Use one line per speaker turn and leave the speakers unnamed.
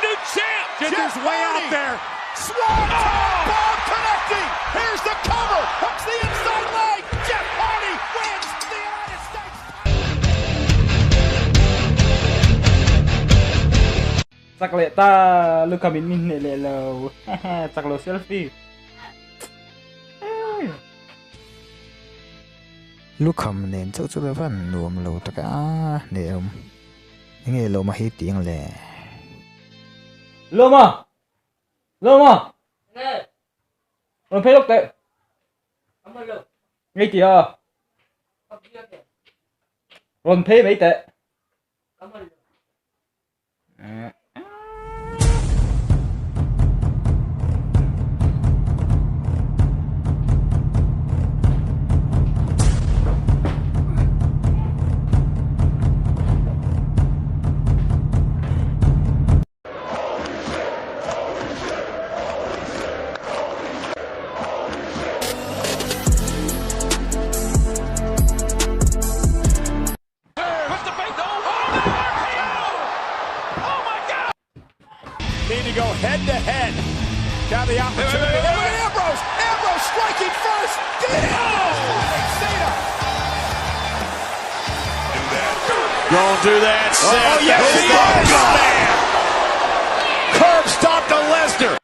New champ.
Jinder's way out there. Sawmtea Bomb connecting. Here's the cover. Hooks the inside leg. Jeff Hardy wins the United States.
Chắc lệ ta lúc cả mình nè lệ lầu. Chắc lầu selfie.
Lúc không nên chắc là vẫn nuông lâu tất cả nè ông nghe lâu mà hết tiếng lệ
Lô mà rồi phê lúc tệ ngay kìa rồi phê mấy tệ
Need to go head to head. Got the opportunity. Look at Ambrose. Ambrose striking first. Cena.
Gonna do that.
Oh, yes, he is.
Curb stop to Lesnar.